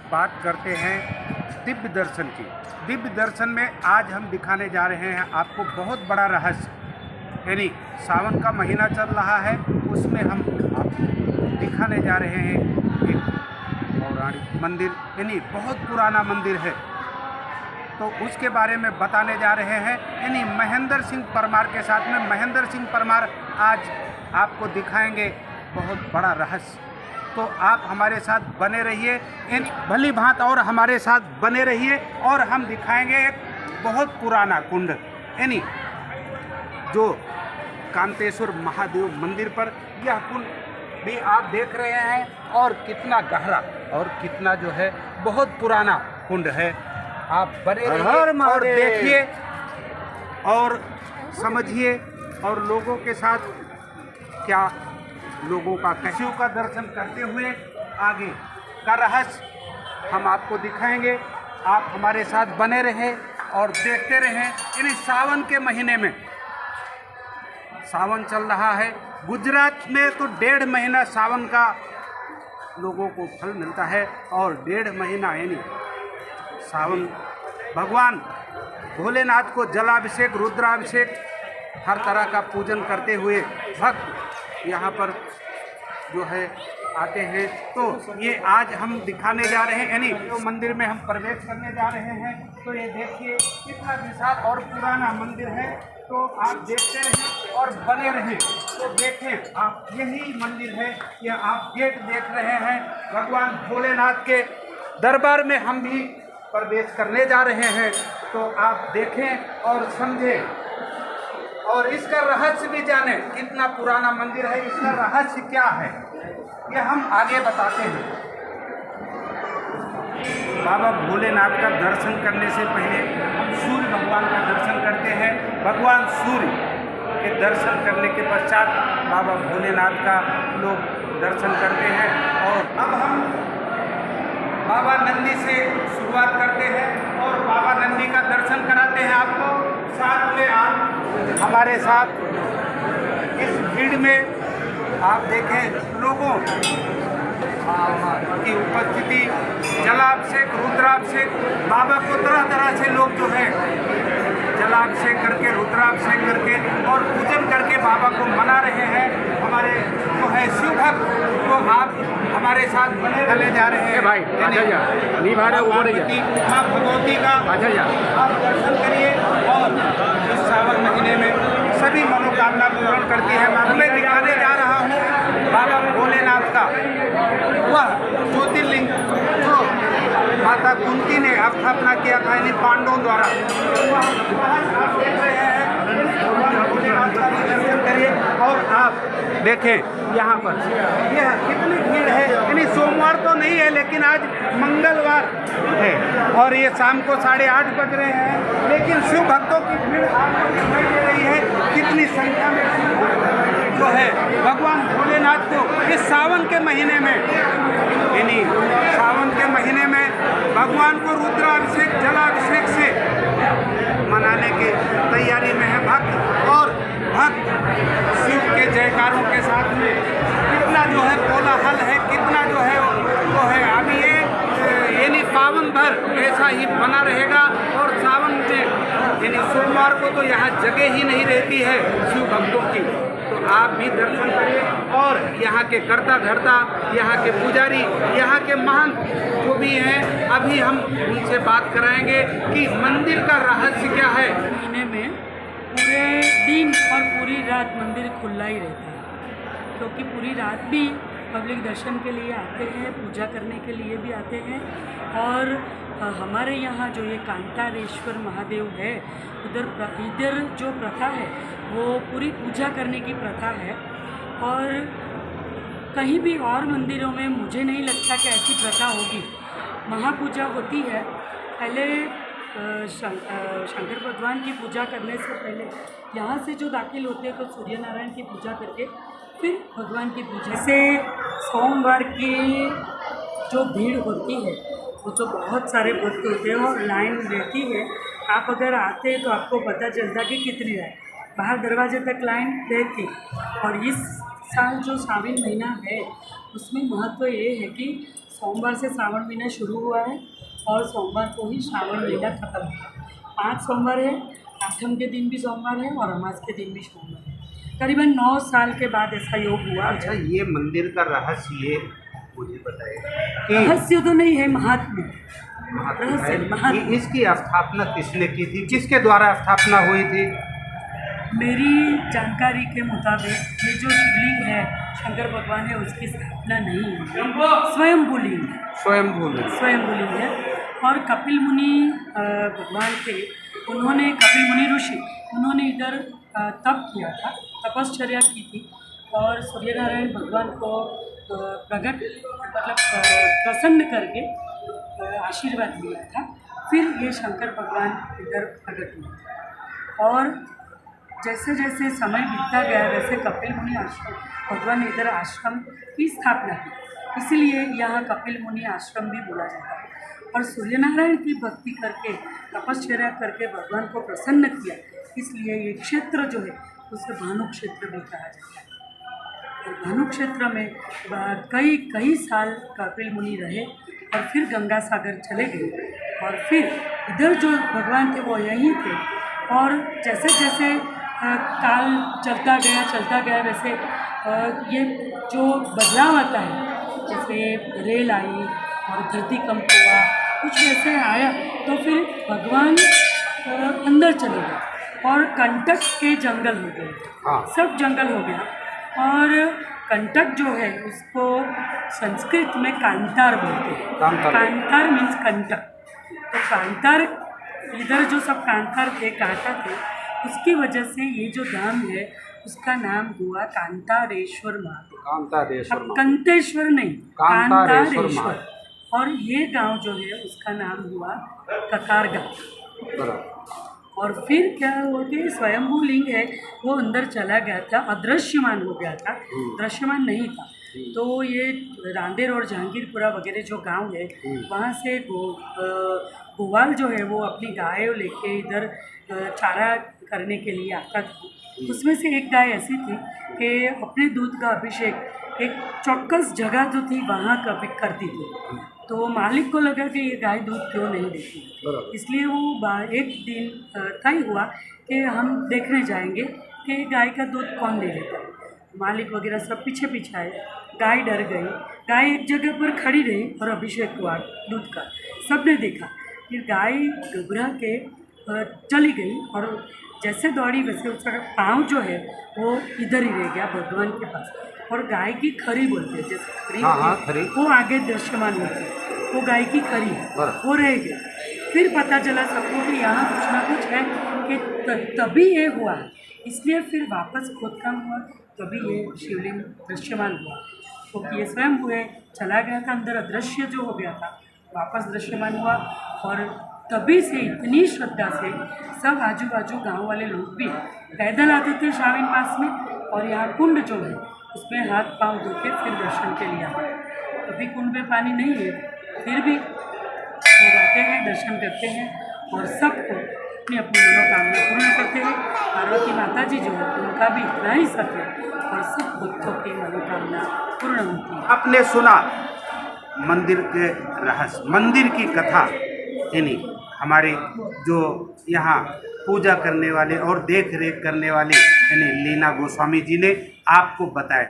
बात करते हैं दिव्य दर्शन की। दिव्य दर्शन में आज हम दिखाने जा रहे हैं आपको बहुत बड़ा रहस्य, यानी सावन का महीना चल रहा है, उसमें हम आपको दिखाने जा रहे हैं एक पौराणिक मंदिर, यानी बहुत पुराना मंदिर है, तो उसके बारे में बताने जा रहे हैं। यानी महेंद्र सिंह परमार के साथ में महेंद्र सिंह परमार आज आपको दिखाएंगे बहुत बड़ा रहस्य। तो आप हमारे साथ बने रहिए, भली भांत और हमारे साथ बने रहिए और हम दिखाएंगे एक बहुत पुराना कुंड, यानी जो कांतेश्वर महादेव मंदिर पर यह कुंड भी आप देख रहे हैं, और कितना गहरा और कितना जो है बहुत पुराना कुंड है। आप बने रहिए और देखिए और समझिए, और लोगों के साथ क्या लोगों का शिव का दर्शन करते हुए आगे का रहस्य हम आपको दिखाएंगे। आप हमारे साथ बने रहें और देखते रहें। यानी सावन के महीने में, सावन चल रहा है गुजरात में, तो 1.5 महीना सावन का लोगों को फल मिलता है, और 1.5 महीना यानी सावन भगवान भोलेनाथ को जलाभिषेक, रुद्राभिषेक, हर तरह का पूजन करते हुए भक्त यहाँ पर जो है आते हैं। तो ये आज हम दिखाने जा रहे हैं, यानी तो मंदिर में हम प्रवेश करने जा रहे हैं। तो ये देखिए कितना विशाल और पुराना मंदिर है। तो आप देखते रहें और बने रहें। तो देखें आप, यही मंदिर है, ये आप गेट देख रहे हैं। भगवान भोलेनाथ के दरबार में हम भी प्रवेश करने जा रहे हैं। तो आप देखें और समझें और इसका रहस्य भी जानें। कितना पुराना मंदिर है, इसका रहस्य क्या है, ये हम आगे बताते हैं। बाबा भोलेनाथ का दर्शन करने से पहले हम सूर्य भगवान का दर्शन करते हैं। भगवान सूर्य के दर्शन करने के पश्चात बाबा भोलेनाथ का लोग दर्शन करते हैं। और अब हम बाबा नंदी से शुरुआत करते हैं और बाबा नंदी का दर्शन कराते हैं आपको। साथ में आप हमारे साथ इस भीड़ में आप देखें लोगों की उपस्थिति, जलाभिषेक, रुद्राभिषेक, बाबा को तरह तरह से लोग जो है जलाभिषेक करके, रुद्राभिषेक करके और पूजन करके बाबा को मना रहे हैं। हमारे जो है शिव भक्त, तो आप हमारे साथ बने चले जा रहे हैं भाई। माँ भगवती का आप दर्शन करिए, और इस सावन महीने में सभी मनोकामना पूर्ण करती है। मैं दिखाने जा रहा हूँ बाबा भोलेनाथ का वह ज्योतिर्लिंग जो माता कुंती ने स्थापना किया था, यानी पांडवों द्वारा। आप देख रहे हैं, भोलेनाथ का दर्शन करिए और आप देखें यहाँ पर यह कितनी भीड़ है। यानी सोमवार तो नहीं है, लेकिन आज मंगलवार है और ये शाम को 8:30 बज रहे हैं, लेकिन शिव भक्तों की भीड़ आपको दिखाई दे रही है। कितनी संख्या में जो है भगवान भोलेनाथ को इस सावन के महीने में, यानी सावन के महीने में भगवान को रुद्राभिषेक, जलाभिषेक से मनाने की तैयारी में है भक्त। और भक्त शिव के जयकारों के साथ में कितना जो है कोलाहल है, कितना जो है वो है। अभी ये यानी सावन भर ऐसा ही बना रहेगा, और सावन में यानी सोमवार को तो यहाँ जगह ही नहीं रहती है शिव भक्तों की। तो आप भी दर्शन करिए, और यहाँ के कर्ता धर्ता, यहाँ के पुजारी, यहाँ के महंत जो भी हैं, अभी हम उनसे बात कराएंगे कि मंदिर का रहस्य क्या है। महीने में पूरे दिन और पूरी रात मंदिर खुला ही रहता है, क्योंकि पूरी रात भी पब्लिक दर्शन के लिए आते हैं, पूजा करने के लिए भी आते हैं। और हमारे यहाँ जो ये कांतारेश्वर महादेव है, इधर जो प्रथा है वो पूरी पूजा करने की प्रथा है। और कहीं भी और मंदिरों में मुझे नहीं लगता कि ऐसी प्रथा होगी। महापूजा होती है, पहले शंकर भगवान की पूजा करने से पहले यहाँ से जो दाखिल होते हैं तो सूर्य नारायण की पूजा करके फिर भगवान की पूजा से सोमवार की जो भीड़ होती है, वो तो बहुत सारे भक्त होते हैं और लाइन रहती है। आप अगर आते हैं तो आपको पता चलता कि कितनी है, बाहर दरवाजे तक लाइन रहती। और इस साल जो सावन महीना है उसमें महत्व ये है कि सोमवार से श्रावण महीना शुरू हुआ है और सोमवार को ही श्रावण महीना खत्म हुआ। 5 सोमवार है, आठम के दिन भी सोमवार है और अमास के दिन भी सोमवार है। करीबन 9 साल के बाद ऐसा योग हुआ। अच्छा, ये मंदिर का रहस्य ये मुझे बताइए कि रहस्य तो नहीं है, महात्म्य रहस्य कि महात्म्य। इसकी स्थापना किसने की थी, किसके द्वारा स्थापना हुई थी? मेरी जानकारी के मुताबिक ये जो शिवलिंग है शंकर भगवान है, उसकी स्थापना नहीं है, स्वयंभू लिंग है, स्वयंभू लिंग है। और कपिल मुनि भगवान थे, उन्होंने कपिल मुनि ऋषि उन्होंने इधर तप किया था, तपश्चर्या की थी और सूर्यनारायण भगवान को प्रकट मतलब प्रसन्न करके आशीर्वाद लिया था। फिर ये शंकर भगवान इधर प्रकट हुए और जैसे जैसे समय बीतता गया वैसे कपिल मुनि आश्रम भगवान ने इधर आश्रम की स्थापना की, इसलिए यहाँ कपिल मुनि आश्रम भी बोला जाता है। और सूर्यनारायण की भक्ति करके तपश्चर्या करके भगवान को प्रसन्न किया, इसलिए ये क्षेत्र जो है उसे भानु क्षेत्र भी कहा जाता है। और भानु क्षेत्र में कई साल कपिल मुनि रहे और फिर गंगा सागर चले गए और फिर इधर जो भगवान थे वो यहीं थे। और जैसे जैसे काल चलता गया वैसे ये जो बदलाव आता है, जैसे रेल आई और धरती कंप हुआ, कुछ वैसे आया तो फिर भगवान अंदर चले गए और कंटक के जंगल हो गए। हाँ। सब जंगल हो गया और कंटक जो है उसको संस्कृत में कांतार बोलते हैं। कांतार मीन्स कंटक। तो कांतार इधर जो सब कांतार थे, कांटा थे, उसकी वजह से ये जो धाम है उसका नाम हुआ कांतारेश्वर महादेव। अब कंतेश्वर नहीं, कांतारेश्वर। और ये गांव जो है उसका नाम हुआ कतार गाँव। और फिर क्या हुआ कि स्वयंभू लिंग है वो अंदर चला गया था, अदृश्यमान हो गया था, दृश्यमान नहीं था। तो ये रांदेर और जहांगीरपुरा वगैरह जो गांव है वहाँ से गोवाल जो है वो अपनी गाय लेके इधर चारा करने के लिए आता था। उसमें से एक गाय ऐसी थी कि अपने दूध का अभिषेक एक चौक्कस जगह जो थी वहाँ कभी करती थी। तो मालिक को लगा कि ये गाय दूध क्यों नहीं देती, इसलिए वो एक दिन तय हुआ कि हम देखने जाएंगे कि गाय का दूध कौन ले लेता है। मालिक वगैरह सब पीछे पीछे आए, गाय डर गई, गाय एक जगह पर खड़ी रही और अभिषेक हुआ दूध का, सबने देखा। फिर गाय घबरा के चली गई और जैसे दौड़ी वैसे उसका पाँव जो है वो इधर ही रह गया भगवान के पास। और गाय की खरी बोलते हैं, जैसे खरी वो आगे दृश्यमान होती है, वो गाय की खरी वो रह गई। फिर पता चला सबको कि यहाँ कुछ ना कुछ है कि तभी ये हुआ, इसलिए फिर वापस खोदकाम हुआ, तभी ये शिवलिंग दृश्यमान हुआ। क्योंकि ये स्वयं हुए चला गया था अंदर, अदृश्य जो हो गया था वापस दृश्यमान हुआ। और तभी से इतनी श्रद्धा से सब आजू बाजू गांव वाले लोग भी पैदल आते थे श्रावण मास में, और यहाँ कुंड जो है उसमें हाथ पांव धो के फिर दर्शन के लिए आते हैं। अभी कुंड में पानी नहीं है, फिर भी लोग आते हैं, दर्शन करते हैं और सबको अपनी अपनी मनोकामना पूर्ण करते हैं। पार्वती माता जी जो है उनका भी इतना ही सत्य और सब भक्तों की मनोकामना पूर्ण होती है। आपने सुना मंदिर के रहस्य, मंदिर की कथा, यानी हमारे जो यहाँ पूजा करने वाले और देख रेख करने वाले यानी लीना गोस्वामी जी ने आपको बताया।